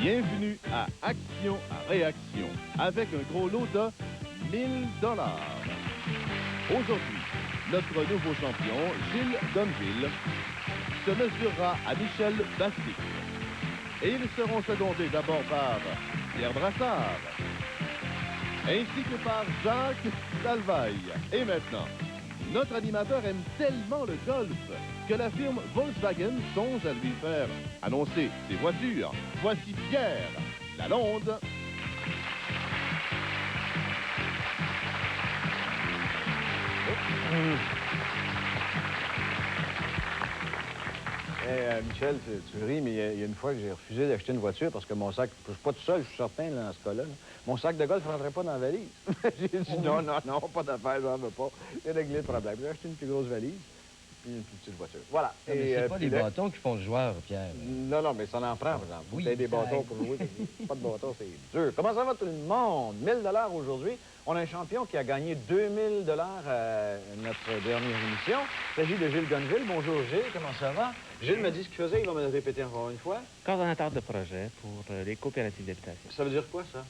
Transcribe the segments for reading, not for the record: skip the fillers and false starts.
Bienvenue à Action à Réaction, avec un gros lot de 1000 $. Aujourd'hui, notre nouveau champion, Gilles Domville, se mesurera à Michel Bastic. Et ils seront secondés d'abord par Pierre Brassard, ainsi que par Jacques Salvaille. Et maintenant, notre animateur aime tellement le golf que la firme Volkswagen songe à lui faire annoncer ses voitures. Voici Pierre Lalonde. Michel, tu ris, mais il y a une fois que j'ai refusé d'acheter une voiture parce que mon sac, je ne suis pas tout seul, je suis certain, là, dans ce cas-là. Mon sac de golf ne rentrait pas dans la valise. J'ai dit non, pas d'affaires, j'en veux pas. J'ai réglé le problème. J'ai acheté une plus grosse valise, puis une plus petite voiture. Voilà. Non, mais c'est pas les bâtons qui font le joueur, Pierre. Non, mais ça en prend, par exemple. Oui, Vous avez des bâtons pour jouer, pas de bâtons, c'est dur. Comment ça va tout le monde? 1000 $ aujourd'hui. On a un champion qui a gagné 2000 $ à notre dernière émission. Il s'agit de Gilles Domville. Bonjour Gilles, comment ça va? Gilles m'a dit ce qu'il faisait, il va me le répéter encore une fois. Coordonnateur de projet pour les coopératives d'habitation. Ça veut dire quoi, ça?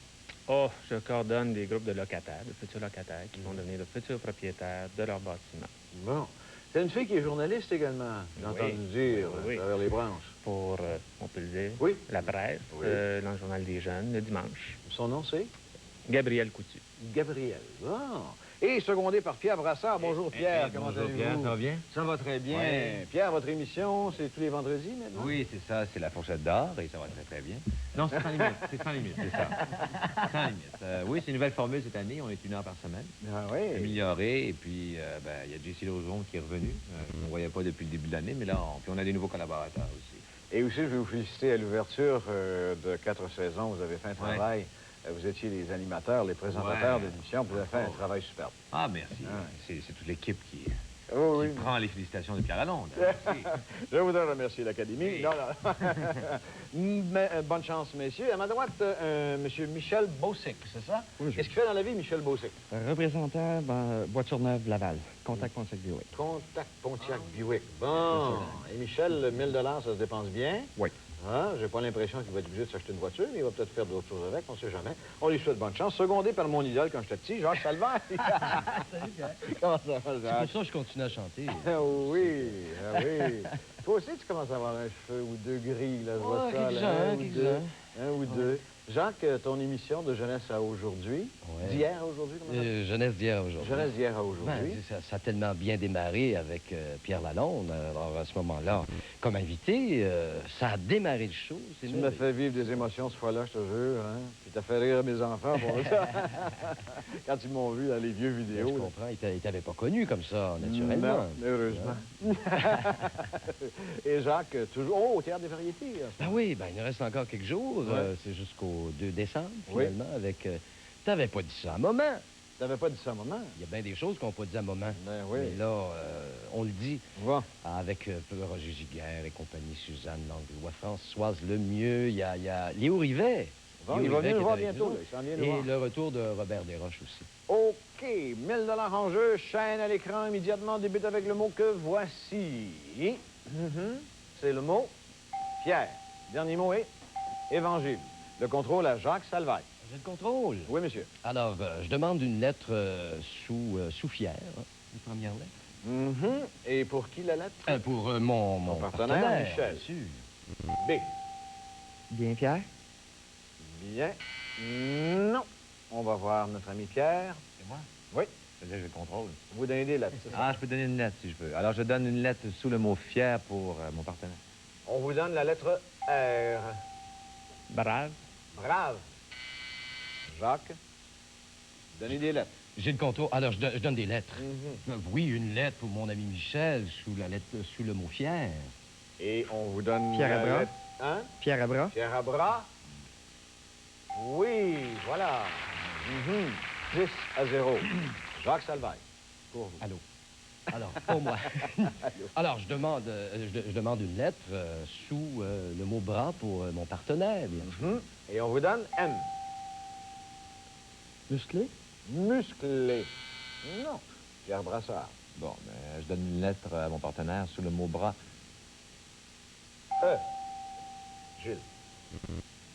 Oh, je coordonne des groupes de locataires, de futurs locataires qui vont devenir de futurs propriétaires de leur bâtiment. Bon. C'est une fille qui est journaliste également, j'ai entendu dire, à travers les branches. Pour, on peut le dire, oui. La presse, oui. Dans le Journal des Jeunes, le dimanche. Son nom, c'est? Gabriel Coutu. Gabriel. Bon. Et secondé par Pierre Brassard. Bonjour Pierre, comment allez-vous? Bonjour Pierre, ça va bien? Ça va très bien. Ouais. Pierre, votre émission, c'est tous les vendredis maintenant? Oui, c'est ça, c'est la fourchette d'or et ça va très très bien. Non, c'est sans limite, c'est sans limite, c'est ça. Sans limite. Oui, c'est une nouvelle formule cette année, on est 1 heure par semaine. Ah oui? Améliorée, et puis il y a JC Lauzon qui est revenu. On ne voyait pas depuis le début de l'année, mais là, puis on a des nouveaux collaborateurs aussi. Et aussi, je vais vous féliciter à l'ouverture de 4 saisons. Vous avez fait un travail. Ouais. Vous étiez les animateurs, les présentateurs d'émissions. Vous avez fait un travail superbe. Ah, merci. Ah. C'est toute l'équipe qui prend les félicitations de Pierre Lalonde. Je voudrais remercier l'Académie. Oui. Mais, bonne chance, messieurs. À ma droite, M. Michel Beausec, c'est ça? Oui, qu'est-ce qu'il fait dans la vie, Michel Beausec? Représentant Voiture Neuve Laval. Contact Pontiac-Buick. Contact Pontiac-Buick. Bon. Et Michel, 1000 $, ça se dépense bien? Oui. Hein? J'ai pas l'impression qu'il va être obligé de s'acheter une voiture, mais il va peut-être faire d'autres choses avec, on ne sait jamais. On lui souhaite bonne chance. Secondé par mon idole quand j'étais petit, Jacques Salvaire. Salut, Pierre. Comment ça va, Jacques? C'est pour ça que je continue à chanter. Oui, oui. Toi aussi, tu commences à avoir un cheveu ou deux gris, là, je vois ça. Là, un ou deux. Jacques, ton émission de Jeunesse à aujourd'hui, d'hier à aujourd'hui, comment ça? Jeunesse d'hier à aujourd'hui. Jeunesse d'hier à aujourd'hui. Ça a tellement bien démarré avec Pierre Lalonde. Alors, à ce moment-là, comme invité, ça a démarré le show. Tu m'as fait vivre des émotions ce fois-là, je te jure. Hein? Puis t'as fait rire mes enfants pour ça. Quand ils m'ont vu dans les vieux vidéos. Je comprends, ils t'avaient pas connu comme ça, naturellement. Non, heureusement. Et Jacques, toujours au Théâtre des Variétés. Ben oui, il nous reste encore quelques jours. C'est jusqu'au 2 décembre, finalement, avec... T'avais pas dit ça à un moment. T'avais pas dit ça à un moment? Il y a bien des choses qu'on n'a pas dit à un moment. Ben oui. Mais là, on le dit. Va. Avec Roger Giguère et compagnie, Suzanne Langlois, Françoise Lemieux, il y a Léo Rivet. Bon, il va venir nous voir bientôt. Et le retour de Robert Desroches aussi. OK. 1000 $ en jeu. Chaîne à l'écran immédiatement. Débute avec le mot que voici. C'est le mot Pierre. Dernier mot est Évangile. Le contrôle à Jacques Salvaille. J'ai le contrôle. Oui, monsieur. Alors, je demande une lettre sous Fier, une première lettre. Et pour qui la lettre? Pour mon partenaire, Michel. Bien sûr. B. Bien, Pierre? Bien. Non. On va voir notre ami Pierre. C'est moi? Oui. C'est-à-dire que je contrôle. Vous donnez des lettres, c'est ça? Ah, je peux donner une lettre si je veux. Alors, je donne une lettre sous le mot fier pour mon partenaire. On vous donne la lettre R. Brave. Brave. Jacques, donnez des lettres. J'ai le contrôle. Alors, je donne des lettres. Oui, une lettre pour mon ami Michel sous le mot fier. Et on vous donne Pierre à bras. Lettre... Hein? Pierre à bras. Pierre à bras. Oui, voilà. 10-0. Jacques Salvaille, pour vous. Allô. Alors, pour moi. Alors, je demande une lettre sous le mot bras pour mon partenaire, bien sûr. Et on vous donne M. Musclé? Musclé. Non. Pierre Brassard. Bon, mais je donne une lettre à mon partenaire sous le mot bras. E. Gilles.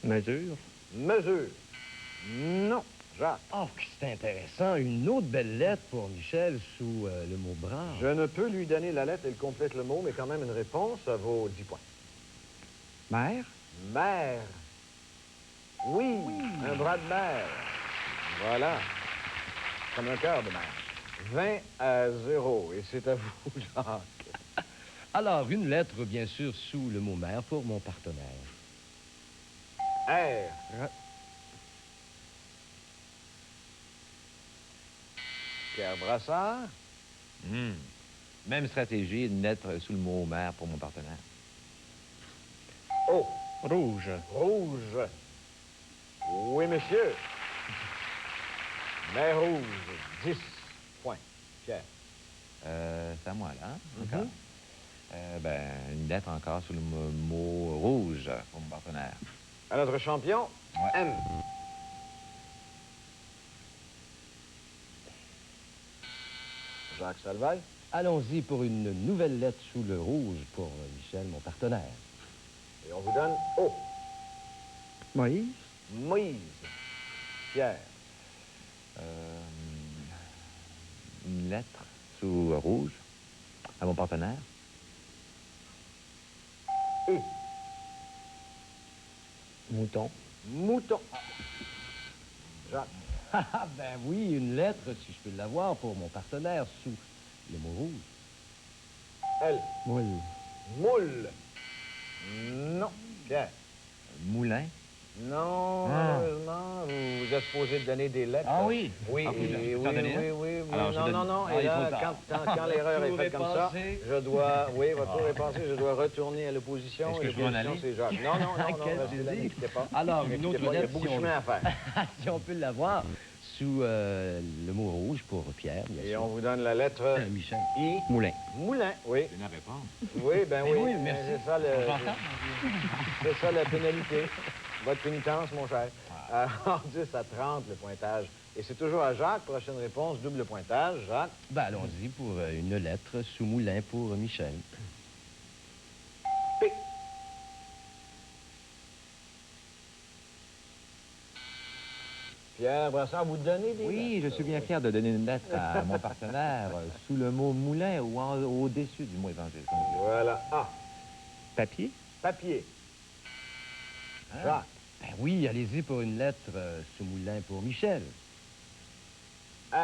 Mesure. Mesure. Non. Jacques. Oh, que c'est intéressant. Une autre belle lettre pour Michel sous le mot bras. Je ne peux lui donner la lettre, elle complète le mot, mais quand même une réponse, ça vaut 10 points. Mère? Mère. Oui, un bras de mer. Voilà. Comme un cœur de mer. 20-0. Et c'est à vous, Jacques. Alors, une lettre, bien sûr, sous le mot mère pour mon partenaire. R. Pierre Brassard. Même stratégie, une lettre sous le mot mère pour mon partenaire. O. Rouge. Rouge. Oui, monsieur. Mer rouge. 10 points. Pierre. C'est à moi, là, hein? Encore. Une lettre encore sous le mot rouge pour mon partenaire. À notre champion, M. Jacques Salvaille. Allons-y pour une nouvelle lettre sous le rouge pour Michel, mon partenaire. Et on vous donne O. Moïse. Moïse. Pierre. Une lettre sous rouge à mon partenaire. E. Mouton. Mouton. Jacques. Ah, ben oui, une lettre, si je peux l'avoir, pour mon partenaire sous le mot rouge. L. Moule. Moule. Non. Pierre. Moulin. Non, Ah. malheureusement, vous êtes supposé donner des lettres. Ah oui? Oui, Ah, oui, oui, je peux oui, en donner un? oui. Alors, je Non, donne- non, non. Ah, Et il faut là, tard. quand l'erreur est Tour faite est comme ça, passé. je dois... Oui, votre tour est passé, je dois retourner à l'opposition. Est-ce que Et je peux m'en l'opposition, aller? c'est Jacques. Non, non, non, Quel restez là, plaisir. n'inquiétez pas. Alors, une N'inquiétez autre pas, il y a lettre, beaucoup si de on- chemin à faire. Si on peut l'avoir sous le mot rouge pour Pierre, bien Et sûr. on vous donne la lettre Michel. I. Moulin. Moulin, oui. C'est une réponse. Oui, ben Mais oui. oui, merci. C'est ça la pénalité. Votre pénitence, mon cher. Alors, 10 à 30, le pointage. Et c'est toujours à Jacques. Prochaine réponse, double pointage. Jacques. Ben, allons-y pour une lettre sous moulin pour Michel. P. Pierre Brassard, vous donnez des Oui, je lettres? suis bien fier de donner une lettre à mon partenaire sous le mot moulin ou au-dessus du mot évangile. comme on dit. Voilà. A. Papier. Papier. Jacques. Ben oui, allez-y pour une lettre sous moulin pour Michel. R.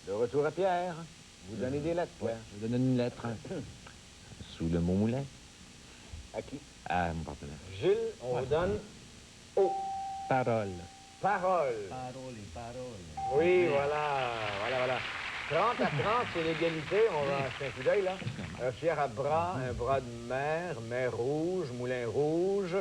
De retour à Pierre. Vous donnez des lettres, Pierre. Je donne une lettre sous le mot moulin À qui? à mon partenaire. Gilles, on vous donne O. Parole. Parole. Parole. Oui, voilà. Voilà. 30 à 30, c'est l'égalité. On va acheter un coup d'œil, là. Pierre à bras, un bras de mer, mer rouge, moulin rouge,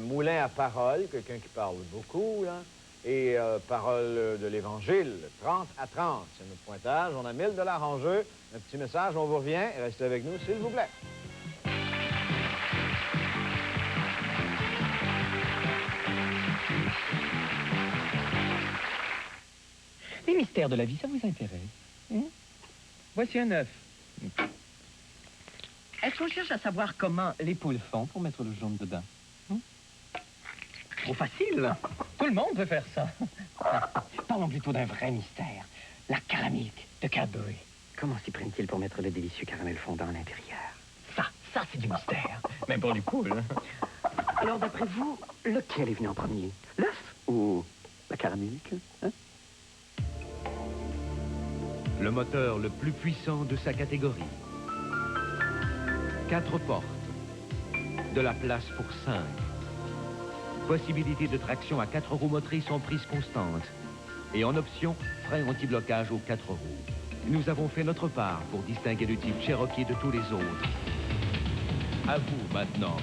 moulin à parole, quelqu'un qui parle beaucoup, là, et parole de l'Évangile. 30 à 30, c'est notre pointage. On a 1000 $ en jeu. Un petit message, on vous revient. Restez avec nous, s'il vous plaît. Les mystères de la vie, ça vous intéresse? Hein? Voici un œuf. Est-ce qu'on cherche à savoir comment les poules font pour mettre le jaune dedans? Hein? Trop facile. Tout le monde peut faire ça. Parlons plutôt d'un vrai mystère. La caramilk de Cadbury. Comment s'y prennent-ils pour mettre le délicieux caramel fondant à l'intérieur? Ça, c'est du mystère. Même pour les poules. Alors, d'après vous, lequel est venu en premier? L'œuf ou la caramilk? Hein? Le moteur le plus puissant de sa catégorie. 4 portes. De la place pour 5. Possibilité de traction à 4 roues motrices en prise constante. Et en option, frein anti-blocage aux 4 roues. Nous avons fait notre part pour distinguer le type Cherokee de tous les autres. À vous maintenant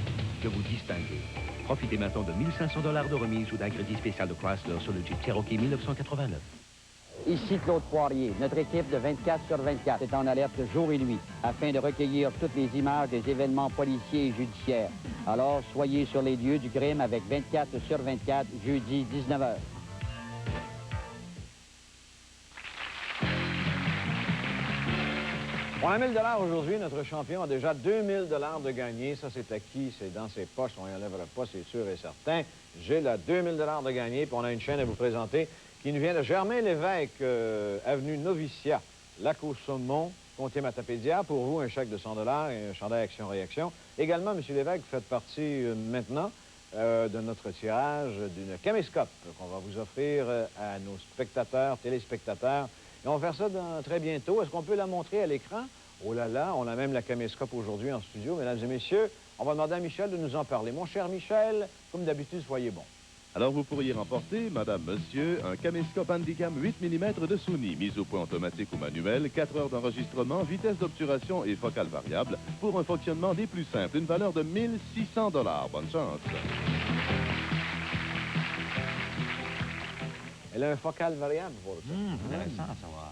de vous distinguer. Profitez maintenant de 1 500 $ de remise ou d'un crédit spécial de Chrysler sur le Jeep Cherokee 1989. Ici Claude Poirier. Notre équipe de 24 sur 24 est en alerte jour et nuit afin de recueillir toutes les images des événements policiers et judiciaires. Alors, soyez sur les lieux du crime avec 24 sur 24, jeudi 19h. On a 1 000 $ aujourd'hui. Notre champion a déjà 2 000 $ de gagné. Ça, c'est acquis. C'est dans ses poches. On n'y enlèvera pas, c'est sûr et certain. Gilles a 2 000 $ de gagné. Puis on a une chaîne à vous présenter qui nous vient de Germain-Lévesque, avenue Novicia, Lac-au-Saumon, Comté-Matapédia. Pour vous, un chèque de 100 $ et un chandail Action-Réaction. Également, M. Lévesque, vous faites partie maintenant de notre tirage d'une caméscope qu'on va vous offrir à nos spectateurs, téléspectateurs. Et on va faire ça très bientôt. Est-ce qu'on peut la montrer à l'écran? Oh là là, on a même la caméscope aujourd'hui en studio. Mesdames et messieurs, on va demander à Michel de nous en parler. Mon cher Michel, comme d'habitude, soyez bon. Alors, vous pourriez remporter, madame, monsieur, un caméscope Handycam 8 mm de Sony, mise au point automatique ou manuel, 4 heures d'enregistrement, vitesse d'obturation et focale variable, pour un fonctionnement des plus simples, une valeur de 1 600 $. Bonne chance. Elle a un focal variable pour ça. Intéressant à savoir.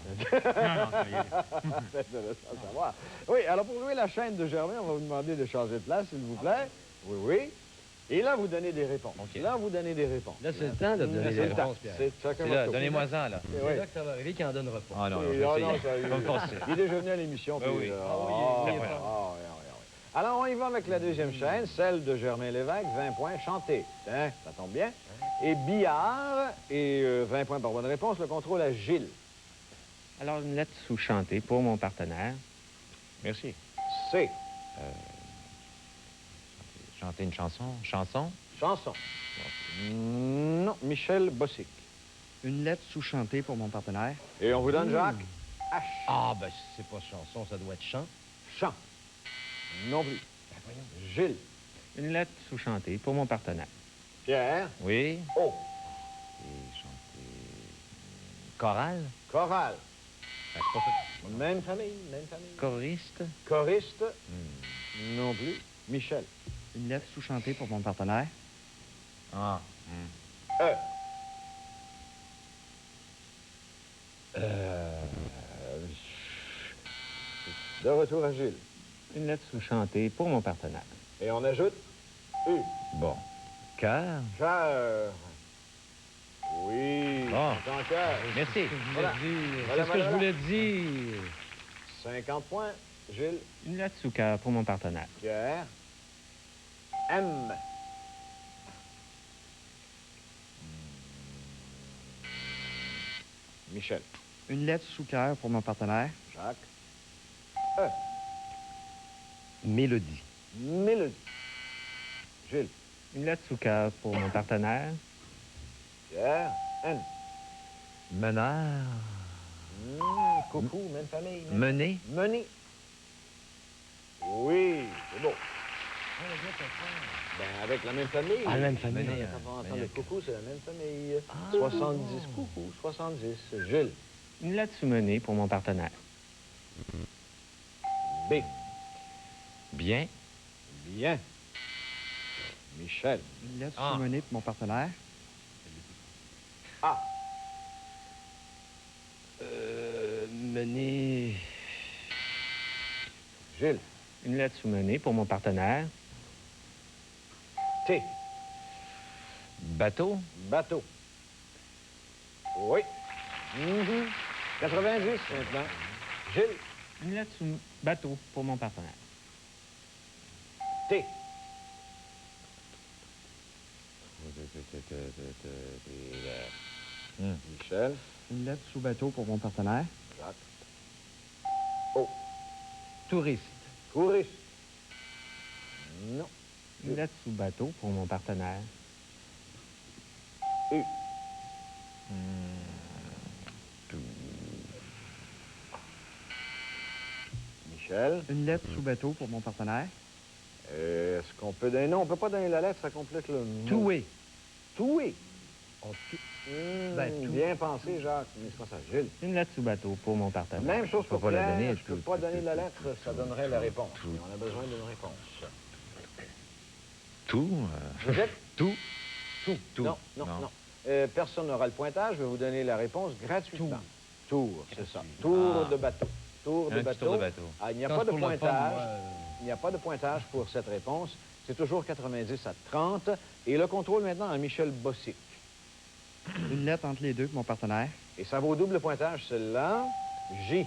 C'est intéressant à savoir. Oui, alors pour jouer la chaîne de Germain, on va vous demander de changer de place, s'il vous plaît. Oui, oui. Et là, vous donnez des réponses. OK. Là, vous donnez des réponses. Là, c'est le temps de donner C'est des le temps. réponses, Pierre. C'est chacun C'est votre là, tour. donnez-moi-en, là. Oui. C'est là que ça va arriver qu'il n'en donnera pas. Ah non, Oui, je vais ah essayer. non, ça, Je vais me forcer. il est déjà venu à l'émission. Ben puis, oui. ah, oui, oui, il est oui, prêt. oui. Alors, on y va avec la deuxième chaîne, celle de Germain-Lévesque, 20 points, chanté. Hein, ça tombe bien. Et billard, et 20 points par bonne réponse, le contrôle à Gilles. Alors, une lettre sous chantée pour mon partenaire. Merci. C, Chanter une chanson. Chanson? chanson. Non, Michel Bossic. Une lettre sous-chantée pour mon partenaire. Et on vous donne Jacques H. Ah, ben, c'est pas chanson, ça doit être chant. Chant. Non plus. Gilles. Une lettre sous chantée pour mon partenaire. Pierre. Oui. O. Et chanter... Chorale? Chorale. Ben, c'est pas ça. Même famille, même famille. Choriste. Choriste. Non plus. Michel. Une lettre sous-chantée pour mon partenaire. Ah. E. De retour à Gilles. Une lettre sous chantée pour mon partenaire. Et on ajoute U. Bon. Cœur? Cœur. Oui. Bon. En cœur. Merci. Voilà. C'est ce que je voulais dire. 50 points. Gilles. Une lettre sous cœur pour mon partenaire. Pierre. M. Michel. Une lettre sous cœur pour mon partenaire. Jacques. E. Mélodie. Mélodie. Gilles. Une lettre sous cœur pour mon partenaire. Pierre. N. Meneur? Coucou, même famille. même- Mener? Mené. Oui, c'est beau. Ben, avec la même famille. Ah, la même famille. Mené, quand on entend le coucou, c'est la même famille. 70 coucou, 70. Gilles. Une lettre sous menée pour mon partenaire. B. Bien? Bien. Michel. Une lettre Ah. sous-menée pour mon partenaire. A. Mener... Gilles. Une lettre sous menée pour mon partenaire. T. Bateau? Bateau. Oui. 90 maintenant. Gilles. Une lettre sous bateau pour mon partenaire. T. Michel. Une lettre sous bateau pour mon partenaire. Jacques. O. Touriste. Touriste. Non. Une lettre sous bateau pour mon partenaire. U. Michel. Une lettre sous bateau pour mon partenaire. Est-ce qu'on peut donner... Non, on peut pas donner la lettre, ça complète le mot. Toué. Toué. On tou- Ben, bien pensé, Jacques. Mais c'est pas ça, Gilles. Une lettre sous bateau pour mon partenaire. Même chose Je peux pour pas la Pierre. donner, Je peux pas donner la lettre, ça donnerait la réponse. Et on a besoin d'une réponse. Tout? Vous êtes? Tout? Tout. Non, non, non. Personne n'aura le pointage. Je vais vous donner la réponse gratuitement. Tour, c'est ça. Tour de bateau. Tour de Un petit bateau. tour de bateau. Ah, il n'y a Quand pas de pour le fun, pointage. moi, Il n'y a pas de pointage pour cette réponse. C'est toujours 90 à 30. Et le contrôle maintenant à Michel Bossic. Une lettre entre les deux pour mon partenaire. Et ça vaut double pointage, celle-là. J.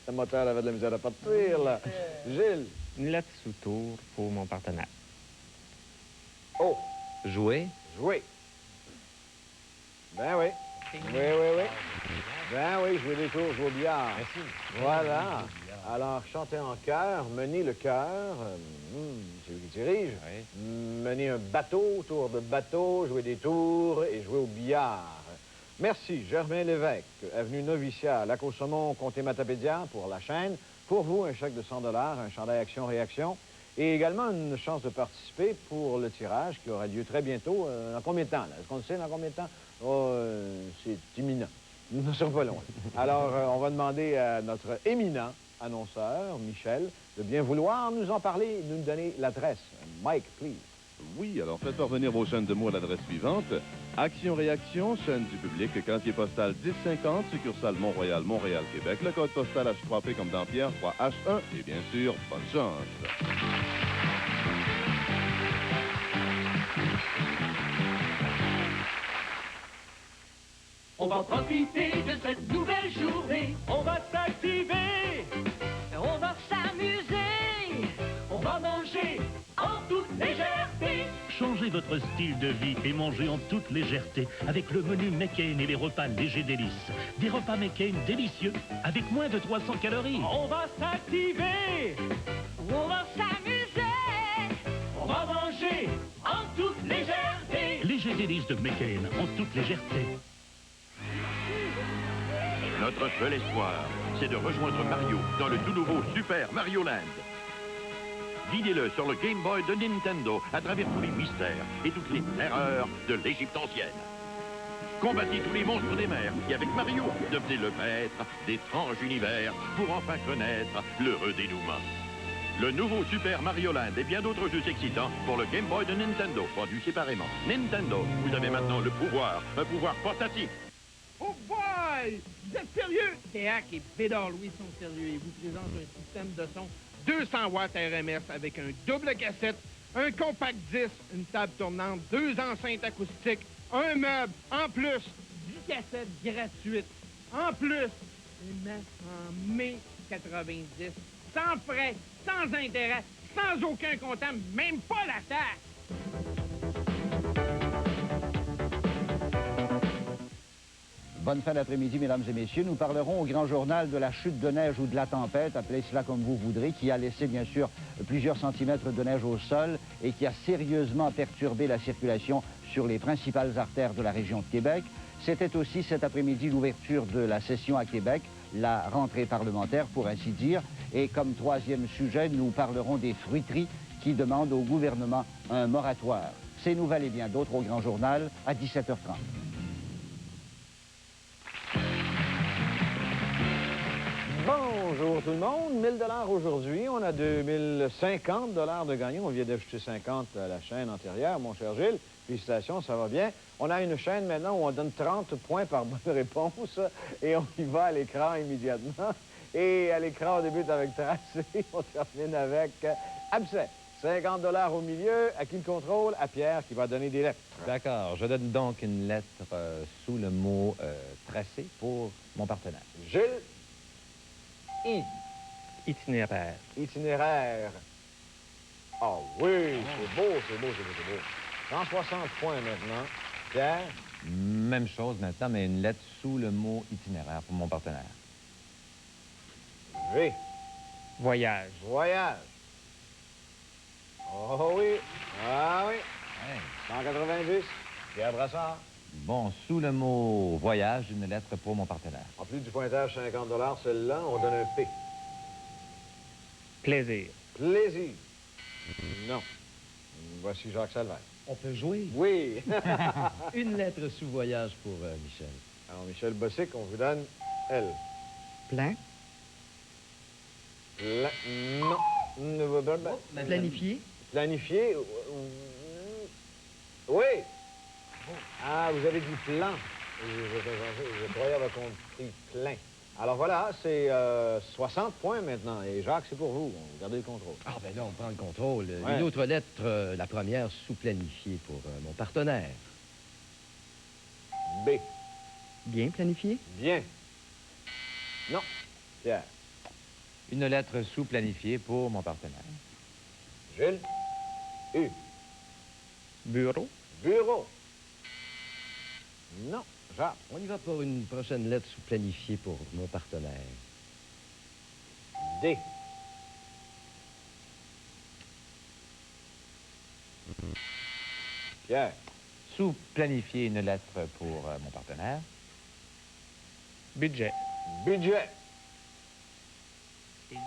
Le moteur avait de la misère à partir, là. Gilles. Une lettre sous tour pour mon partenaire. Oh, Jouer. jouer. Ben oui. Oui. Ben oui, jouer des tours, jouer au billard. Merci. Voilà. Alors, chanter en chœur, mener le chœur, c'est lui qui dirige. Oui. Mener un bateau, tour de bateau, jouer des tours et jouer au billard. Merci, Germain Lévesque, avenue Noviciat, Lac au Saumon, comté Matapédia pour la chaîne. Pour vous, un chèque de 100 $, un chandail Action-Réaction et également une chance de participer pour le tirage qui aura lieu très bientôt. Dans combien de temps, là? Est-ce qu'on le sait dans combien de temps? Oh, c'est imminent. Nous ne sommes pas loin. Alors, on va demander à notre éminent annonceur, Michel, de bien vouloir nous en parler et nous donner l'adresse. Mike, please. Oui, alors faites parvenir vos chaînes de mots à l'adresse suivante. Action-Réaction, chaîne du public, casier postal 1050, succursale Mont-Royal, Montréal, Québec. Le code postal H3P comme dans Pierre, 3H1. Et bien sûr, bonne chance. On va profiter de cette nouvelle journée. On va s'activer. On va s'amuser. On va manger en toute légèreté. Changez votre style de vie et mangez en toute légèreté avec le menu McCain et les repas légers délices. Des repas McCain délicieux avec moins de 300 calories. On va s'activer. On va s'amuser. On va manger en toute légèreté. Légers délices de McCain en toute légèreté. Notre seul espoir, c'est de rejoindre Mario dans le tout nouveau Super Mario Land. Guidez-le sur le Game Boy de Nintendo à travers tous les mystères et toutes les terreurs de l'Égypte ancienne. Combattez tous les monstres des mers et avec Mario, devenez le maître d'étranges univers pour enfin connaître l'heureux dénouement. Le nouveau Super Mario Land et bien d'autres jeux excitants pour le Game Boy de Nintendo, vendus séparément. Nintendo, vous avez maintenant le pouvoir, un pouvoir portatif. Oh boy! Vous êtes sérieux? Théac et Bédard Louis sont sérieux et vous présentent un système de son 200 watts RMS avec un double cassette, un compact 10, une table tournante, 2 enceintes acoustiques, un meuble, en plus, 10 cassettes gratuites, en plus, une messe en mai 90, sans frais, sans intérêt, sans aucun comptant, même pas la taxe! Bonne fin d'après-midi, mesdames et messieurs. Nous parlerons au grand journal de la chute de neige ou de la tempête, appelez cela comme vous voudrez, qui a laissé bien sûr plusieurs centimètres de neige au sol et qui a sérieusement perturbé la circulation sur les principales artères de la région de Québec. C'était aussi cet après-midi l'ouverture de la session à Québec, la rentrée parlementaire pour ainsi dire. Et comme troisième sujet, nous parlerons des fruiteries qui demandent au gouvernement un moratoire. Ces nouvelles et bien d'autres au grand journal à 17h30. Bonjour tout le monde. 1000 $ aujourd'hui. On a 2050 $ de gagnants. On vient d'ajouter 50 à la chaîne antérieure, mon cher Gilles. Félicitations, ça va bien. On a une chaîne maintenant où on donne 30 points par bonne réponse et on y va à l'écran immédiatement. Et à l'écran, on débute avec Tracé. On termine avec Abcès. 50 $ au milieu. À qui le contrôle? À Pierre qui va donner des lettres. D'accord. Je donne donc une lettre sous le mot tracé pour mon partenaire. Gilles. Itinéraire. Itinéraire. Ah oui, c'est beau, c'est beau, c'est beau, c'est beau. 160 points maintenant. Pierre? Même chose maintenant, mais une lettre sous le mot itinéraire pour mon partenaire. V. Voyage. Voyage. Oh oui. Ah oui. Hey. 190. Pierre Brassard. Bon, sous le mot voyage, une lettre pour mon partenaire. En plus du pointage 50 $, celle-là, on donne un P. Plaisir. Plaisir. Non. Voici Jacques Salvaire. On peut jouer? Oui. Une lettre sous voyage pour Michel. Alors, Michel Bossic, on vous donne L. Plein. Non. Planifié. Planifié. Oui. Ah, vous avez dit plan. Je croyais avoir compris plein. Alors voilà, c'est 60 points maintenant. Et Jacques, c'est pour vous. Vous gardez le contrôle. Ah, ben là, on prend le contrôle. Ouais. Une autre lettre, la première sous-planifiée pour mon partenaire. B. Bien planifié. Bien. Non. Pierre. Une lettre sous-planifiée pour mon partenaire. Gilles. U. Bureau. Bureau. Non. Jacques. On y va pour une prochaine lettre sous-planifiée pour mon partenaire. D. Pierre. Sous-planifier une lettre pour mon partenaire. Budget. Budget.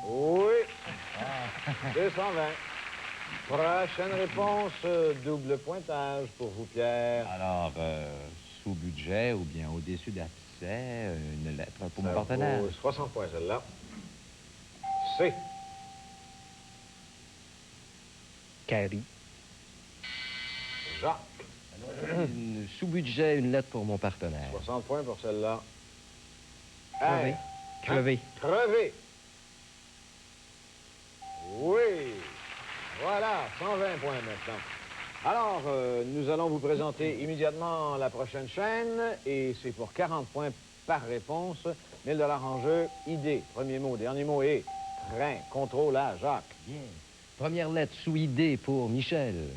Oui. 220. Prochaine réponse, double pointage pour vous, Pierre. Alors, sous-budget ou bien au-dessus d'abcès, une lettre pour mon Ça partenaire. vaut 60 points, celle-là. C. Carrie. Jacques. Sous-budget, une lettre pour mon partenaire. 60 points pour celle-là. Crevé. R. Crevé. Crevé. Oui. Voilà, 120 points maintenant. Alors, nous allons vous présenter immédiatement la prochaine chaîne et c'est pour 40 points par réponse. 1000 $ en jeu. Idée, premier mot, dernier mot et train. Contrôle à Jacques. Bien. Première lettre sous idée pour Michel.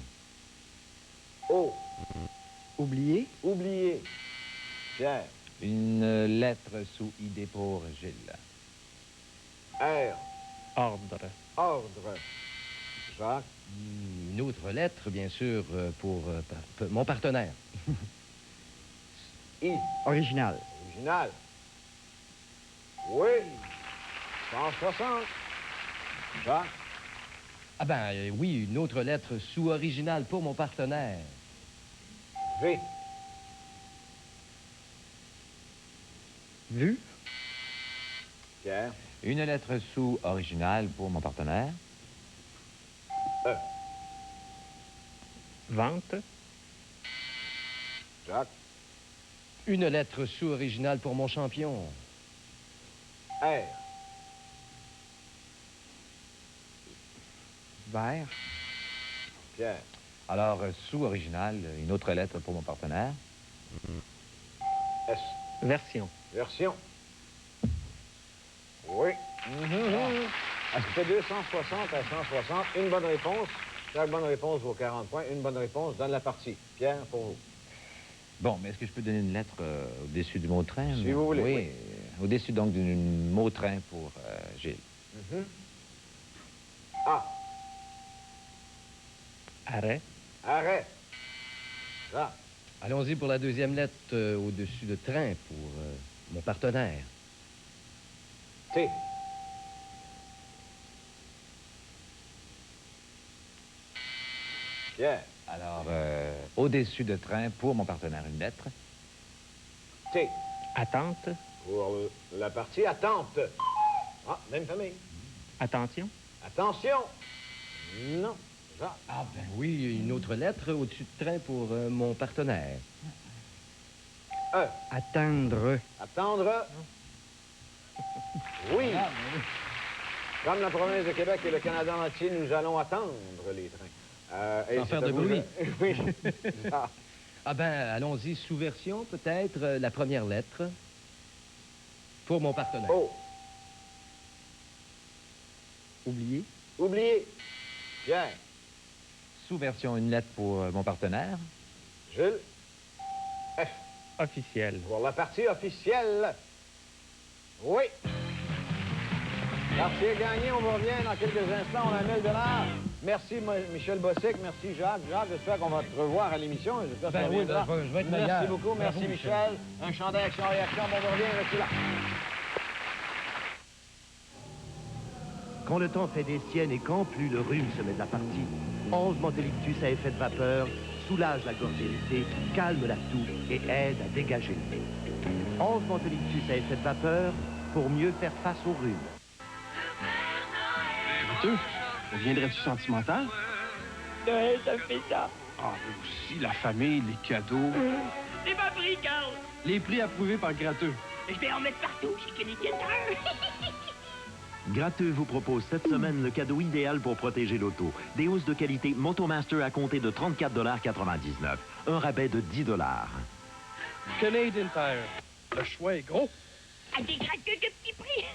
O. Oublié. Oublié. Pierre. Une lettre sous idée pour Gilles. R. Ordre. Ordre. Jacques. Une autre lettre, bien sûr, pour mon partenaire. I. Original. Original. Oui. 160. Jacques. Ah ben, oui, une autre lettre sous original pour mon partenaire. V. Vu. Pierre. Une lettre sous originale pour mon partenaire. E. Vente. Jacques. Une lettre sous original pour mon champion. R. Vert. Pierre. Alors, sous original, une autre lettre pour mon partenaire. S. Version. Version. Oui. Ça fait 260 à 160. Une bonne réponse. Chaque bonne réponse vaut 40 points. Une bonne réponse donne la partie. Pierre, pour vous. Bon, mais est-ce que je peux donner une lettre au-dessus du mot train? Si vous voulez, oui. Au-dessus, donc, d'un mot train pour Gilles. A. Arrêt. Arrêt. Jacques. Allons-y pour la deuxième lettre au-dessus de train pour mon partenaire. T. Pierre. Alors, au-dessus de train pour mon partenaire, une lettre. T. Attente. Pour la partie attente. Ah, même famille. Attention. Attention. Non. Jacques. Ah ben oui, une autre lettre au-dessus de train pour mon partenaire. E. Attendre. Attendre. Oui. Comme la province de Québec et le Canada entier, nous allons attendre les trains. Sans faire de bruit. Oui. Ah. Ah ben, allons-y sous version, peut-être, la première lettre pour mon partenaire. Oh. Oublié. Oublié. Pierre. Sous version, une lettre pour mon partenaire. Gilles. F. Officiel. Pour la partie officielle. Oui. Partie est gagnée. On vous revient dans quelques instants. On a 1000 $. Merci, Michel Bossic. Merci, Jacques. Jacques, j'espère qu'on va te revoir à l'émission. J'espère que ça reviendra. je vais être Merci meilleur. beaucoup. Merci, Michel. Un chandail action-réaction. Bon, on vous revient. Restez là. Quand le temps fait des siennes et quand plus le rhume se met de la partie, 11 Mentholictus à effet de vapeur soulage la gorge irritée, calme la toux et aide à dégager le nez. 11 Mentholictus à effet de vapeur pour mieux faire face au rhume. Mathieu, deviendrais-tu sentimental? Ouais, ça fait ça. Ah, mais aussi la famille, les cadeaux. C'est ma prix, Carl. Les prix approuvés par Gratteux. Je vais en mettre partout chez Kenny Kinder. Gratteux vous propose cette semaine le cadeau idéal pour protéger l'auto. Des housses de qualité Motomaster à compter de 34,99 $. Un rabais de 10 $. Canadian Tire. Le choix est gros. À des Gratteux de petits prix.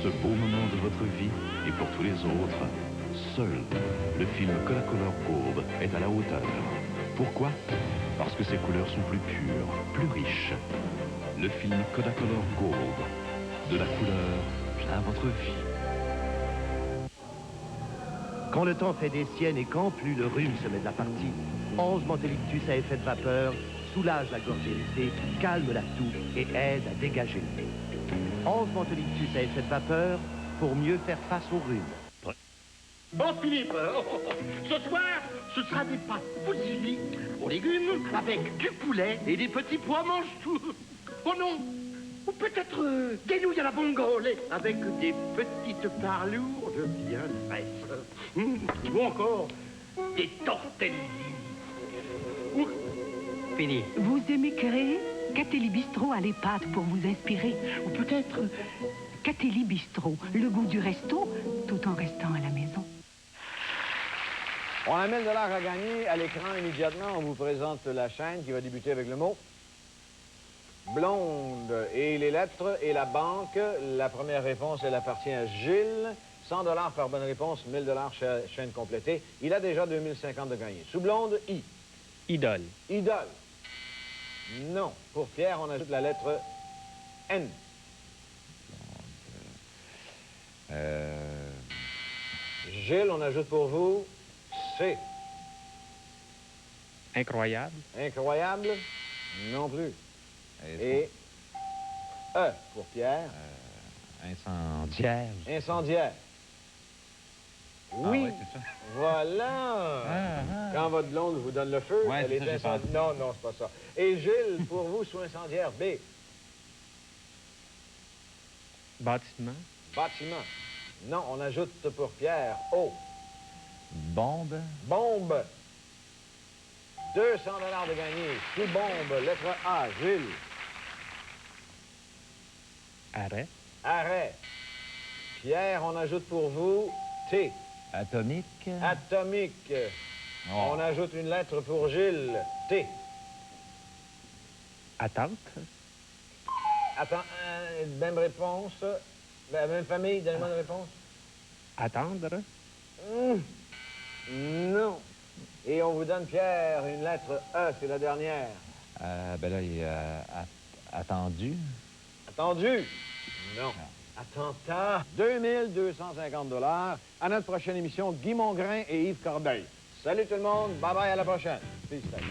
ce beau moment de votre vie et pour tous les autres, seul le film Color Gold est à la hauteur. Pourquoi? Parce que ses couleurs sont plus pures, plus riches. Le film Color Gold, de la couleur plein votre vie. Quand le temps fait des siennes et quand plus le rhume se met de la partie, 11 Montelictus à effet de vapeur soulage la gorge irritée, calme la toux et aide à dégager. 11 Montelictus à effet de vapeur pour mieux faire face au rhume. Bon, Philippe, ce soir, ce sera des pâtes fusilli aux légumes avec du poulet et des petits pois mange-tout. Oh non, ou peut-être des nouilles à la bongole avec des petites parlourdes bien fraîches. Ou encore des tortellini. Fini. Vous aimez créer? Catelli Bistro a les pâtes pour vous inspirer. Ou peut-être Catelli Bistro, le goût du resto, tout en restant à la maison. On a 1000 $ à gagner. À l'écran, immédiatement, on vous présente la chaîne qui va débuter avec le mot blonde. Et les lettres et la banque. La première réponse, elle appartient à Gilles. 100 $ par bonne réponse, 1000 $ chaîne complétée. Il a déjà 2050 de gagné. Sous blonde, I. Idole. Idole. Non. Pour Pierre, on ajoute la lettre N. Gilles, on ajoute pour vous C. Incroyable. Incroyable? Non plus. Et E pour Pierre. Incendiaire. Incendiaire. Oui. ouais, c'est ça. Voilà. Quand votre blonde vous donne le feu, Ouais, elle est incendiaire. Non, non, c'est pas ça. Et Gilles, pour vous, sous incendiaire, B. Bâtiment. Bâtiment. Non, on ajoute pour Pierre, O. Bombe. Bombe. 200 $ de gagné. Sous bombe, lettre A, Gilles. Arrêt. Arrêt. Pierre, on ajoute pour vous T. Atomique. Atomique. Oh. On ajoute une lettre pour Gilles, T. Attente. Attends, même réponse. La même famille, donnez-moi une réponse. Attendre. Non. Et on vous donne, Pierre, une lettre E, c'est la dernière. Ben là, il est attendu. Attendu? Non. Attentat. 2250 $. À notre prochaine émission, Guy Mongrain et Yves Corbeil. Salut tout le monde. Bye-bye, à la prochaine. Félicitations.